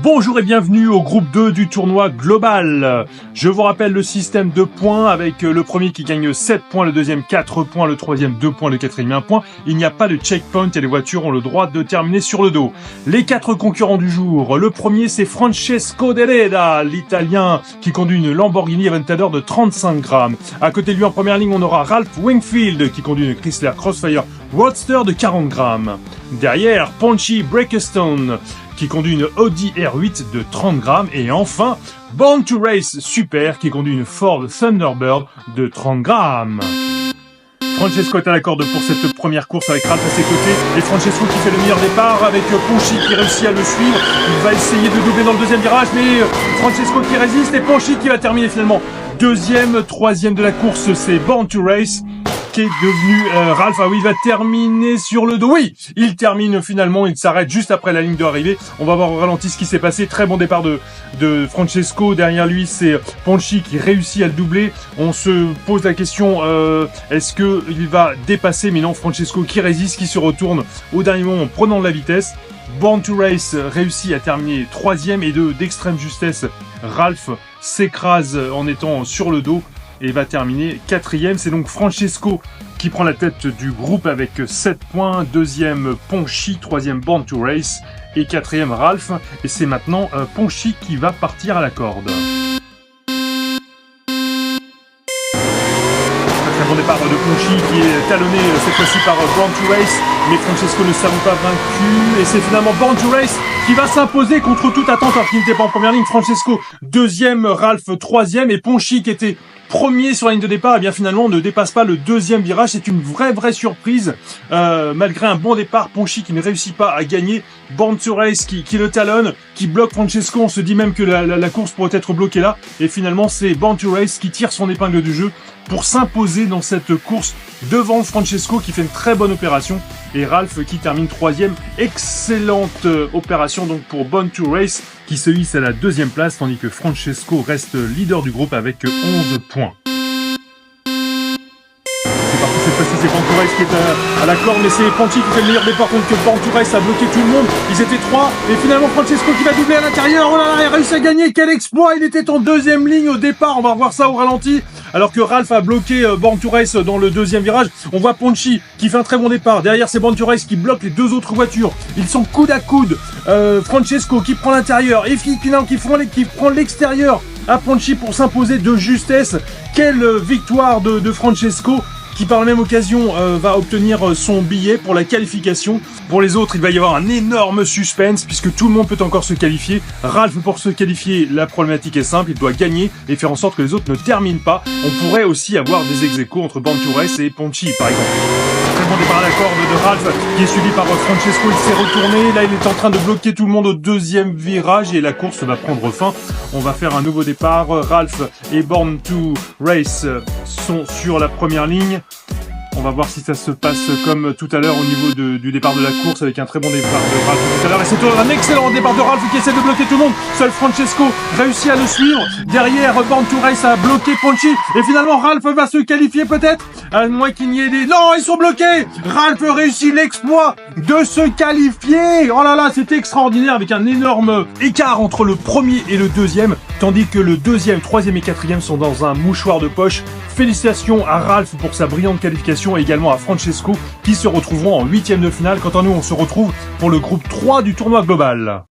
Bonjour et bienvenue au groupe 2 du tournoi global. Je vous rappelle le système de points avec le premier qui gagne 7 points, le deuxième 4 points, le troisième 2 points, le quatrième 1 point. Il n'y a pas de checkpoint et les voitures ont le droit de terminer sur le dos. Les 4 concurrents du jour. Le premier c'est Francesco Derrida, l'italien qui conduit une Lamborghini Aventador de 35 grammes. À côté de lui en première ligne on aura Ralph Wingfield qui conduit une Chrysler Crossfire Roadster de 40 grammes. Derrière, Ponchi Breakestone qui conduit une Audi R8 de 30 grammes. Et enfin, Born to Race Super qui conduit une Ford Thunderbird de 30 grammes. Francesco est à la corde pour cette première course avec Ralph à ses côtés. Et Francesco qui fait le meilleur départ avec Ponchi qui réussit à le suivre. Il va essayer de doubler dans le deuxième virage, mais Francesco qui résiste et Ponchi qui va terminer finalement deuxième. Troisième de la course, c'est Born to Race qui est devenu Ralph. Ah oui, il va terminer sur le dos. Oui, il termine finalement, il s'arrête juste après la ligne de arrivée. On va voir au ralenti ce qui s'est passé. Très bon départ de Francesco. Derrière lui, c'est Ponchi qui réussit à le doubler. On se pose la question, est-ce qu'il va dépasser? Mais non, Francesco qui résiste, qui se retourne au dernier moment en prenant de la vitesse. Born to Race réussit à terminer troisième et d'extrême justesse. Ralph s'écrase en étant sur le dos et va terminer quatrième. C'est donc Francesco qui prend la tête du groupe avec 7 points. Deuxième, Ponchi. Troisième, Born to Race. Et quatrième, Ralph. Et c'est maintenant Ponchi qui va partir à la corde. Très bon départ de Ponchi qui est talonné cette fois-ci par Born to Race. Mais Francesco ne s'avoue pas vaincu. Et c'est finalement Born to Race qui va s'imposer contre toute attente alors qu'il n'était pas en première ligne. Francesco deuxième, Ralph troisième. Et Ponchi qui était premier sur la ligne de départ, et bien finalement on ne dépasse pas le deuxième virage. C'est une vraie surprise. Malgré un bon départ, Ponchi qui ne réussit pas à gagner. Born to Race qui le talonne, qui bloque Francesco. On se dit même que la course pourrait être bloquée là. Et finalement c'est Born to Race qui tire son épingle du jeu pour s'imposer dans cette course devant Francesco qui fait une très bonne opération. Et Ralph qui termine troisième. Excellente opération donc pour Born to Race qui se hisse à la deuxième place, tandis que Francesco reste leader du groupe avec 11 points. C'est parti cette fois-ci, c'est Born to Race qui est à la corde, mais c'est Ponchi qui fait le meilleur départ contre que Born to Race a bloqué tout le monde. Ils étaient trois, et finalement Francesco qui va doubler à l'intérieur. Oh là là, il a réussi à gagner, quel exploit! Il était en deuxième ligne au départ, on va revoir ça au ralenti. Alors que Ralph a bloqué Born to Race dans le deuxième virage, on voit Ponchi qui fait un très bon départ. Derrière, c'est Born to Race qui bloque les deux autres voitures. Ils sont coude à coude. Francesco qui prend l'intérieur et finalement qui prend l'extérieur à Ponchi pour s'imposer de justesse. Quelle victoire de Francesco qui par la même occasion va obtenir son billet pour la qualification. Pour les autres, il va y avoir un énorme suspense puisque tout le monde peut encore se qualifier. Ralph, pour se qualifier, la problématique est simple, il doit gagner et faire en sorte que les autres ne terminent pas. On pourrait aussi avoir des ex-aequo entre Born to Race et Ponchi, par exemple. Très bon départ à la corde de Ralph qui est suivi par Francesco. Il s'est retourné, là il est en train de bloquer tout le monde au deuxième virage et la course va prendre fin. On va faire un nouveau départ. Ralph et Born to Race sont sur la première ligne. On va voir si ça se passe comme tout à l'heure au niveau du départ de la course avec un très bon départ de Ralph tout à l'heure. Et c'est un excellent départ de Ralph qui essaie de bloquer tout le monde. Seul Francesco réussit à le suivre. Derrière, Born to Race a bloqué Ponchi. Et finalement, Ralph va se qualifier peut-être. À moins qu'il n'y ait des... Non, ils sont bloqués. Ralph réussit l'exploit de se qualifier. Oh là là, c'était extraordinaire avec un énorme écart entre le premier et le deuxième. Tandis que le deuxième, troisième et quatrième sont dans un mouchoir de poche. Félicitations à Ralph pour sa brillante qualification et également à Francesco qui se retrouveront en huitième de finale. Quant à nous, on se retrouve pour le groupe 3 du tournoi global.